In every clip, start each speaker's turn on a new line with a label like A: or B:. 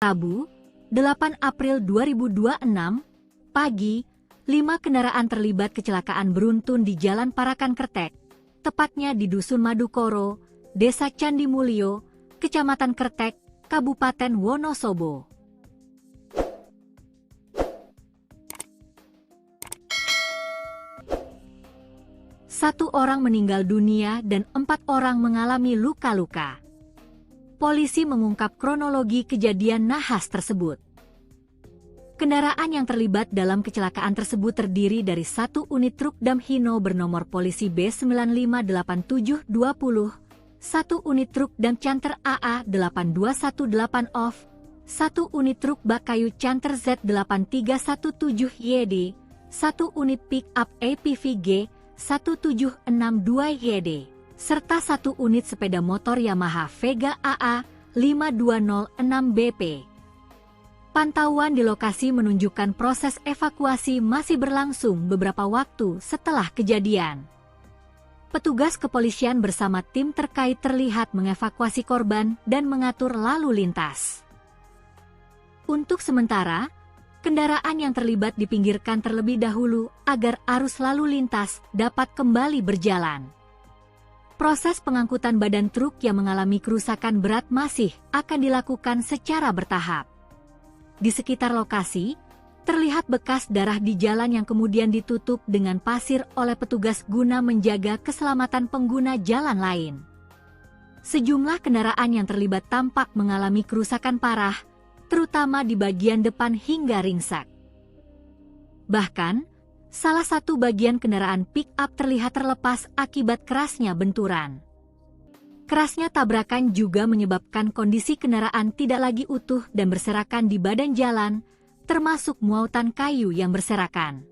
A: Rabu, 8 April 2026, pagi, 5 kendaraan terlibat kecelakaan beruntun di Jalan Parakan Kertek, tepatnya di Dusun Madukoro, Desa Candi Mulyo, Kecamatan Kertek, Kabupaten Wonosobo. Satu orang meninggal dunia dan 4 orang mengalami luka-luka. Polisi mengungkap kronologi kejadian nahas tersebut. Kendaraan yang terlibat dalam kecelakaan tersebut terdiri dari 1 unit truk dam Hino bernomor polisi B95870, 1 unit truk dam Canter AA8218 OFF, 1 unit truk bak kayu Canter Z8317YD, 1 unit pick-up APV G1762YD, serta 1 unit sepeda motor Yamaha Vega AA5206BP. Pantauan di lokasi menunjukkan proses evakuasi masih berlangsung beberapa waktu setelah kejadian. Petugas kepolisian bersama tim terkait terlihat mengevakuasi korban dan mengatur lalu lintas. Untuk sementara, kendaraan yang terlibat dipinggirkan terlebih dahulu agar arus lalu lintas dapat kembali berjalan. Proses pengangkutan badan truk yang mengalami kerusakan berat masih akan dilakukan secara bertahap. Di sekitar lokasi, terlihat bekas darah di jalan yang kemudian ditutup dengan pasir oleh petugas guna menjaga keselamatan pengguna jalan lain. Sejumlah kendaraan yang terlibat tampak mengalami kerusakan parah, terutama di bagian depan hingga ringsek. Bahkan, salah satu bagian kendaraan pick-up terlihat terlepas akibat kerasnya benturan. Kerasnya tabrakan juga menyebabkan kondisi kendaraan tidak lagi utuh dan berserakan di badan jalan, termasuk muatan kayu yang berserakan.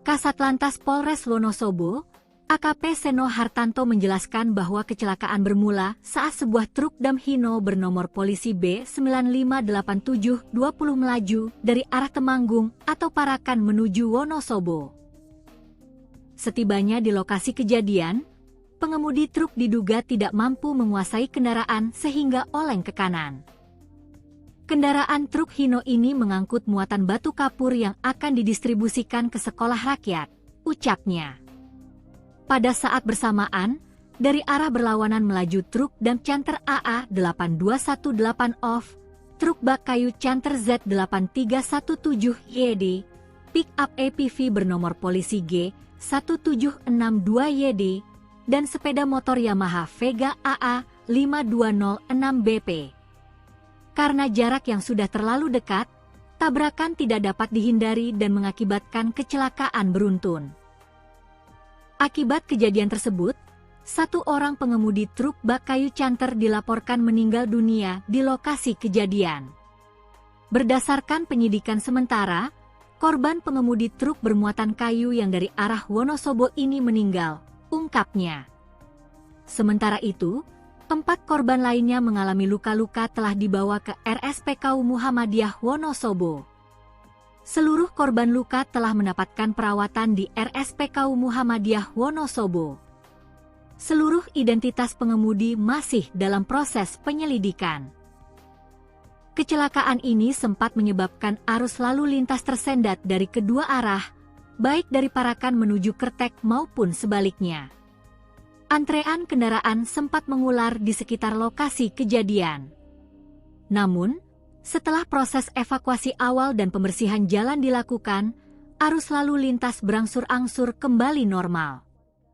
A: Kasat Lantas Polres Wonosobo, AKP Seno Hartanto menjelaskan bahwa kecelakaan bermula saat sebuah truk dam Hino bernomor polisi B95870 melaju dari arah Temanggung atau Parakan menuju Wonosobo. Setibanya di lokasi kejadian, pengemudi truk diduga tidak mampu menguasai kendaraan sehingga oleng ke kanan. Kendaraan truk Hino ini mengangkut muatan batu kapur yang akan didistribusikan ke sekolah rakyat, ucapnya. Pada saat bersamaan, dari arah berlawanan melaju truk dam Canter AA8218 OFF, truk bak kayu Canter Z8317YD, pick-up APV bernomor polisi G1762YD, dan sepeda motor Yamaha Vega AA5206BP. Karena jarak yang sudah terlalu dekat, tabrakan tidak dapat dihindari dan mengakibatkan kecelakaan beruntun. Akibat kejadian tersebut, 1 orang pengemudi truk bak kayu Canter dilaporkan meninggal dunia di lokasi kejadian. Berdasarkan penyidikan sementara, korban pengemudi truk bermuatan kayu yang dari arah Wonosobo ini meninggal, ungkapnya. Sementara itu, 4 korban lainnya mengalami luka-luka telah dibawa ke RSPKU Muhammadiyah Wonosobo. Seluruh korban luka telah mendapatkan perawatan di RSPKU Muhammadiyah Wonosobo. Seluruh identitas pengemudi masih dalam proses penyelidikan. Kecelakaan ini sempat menyebabkan arus lalu lintas tersendat dari kedua arah, baik dari Parakan menuju Kertek maupun sebaliknya. Antrean kendaraan sempat mengular di sekitar lokasi kejadian. Namun, setelah proses evakuasi awal dan pembersihan jalan dilakukan, arus lalu lintas berangsur-angsur kembali normal.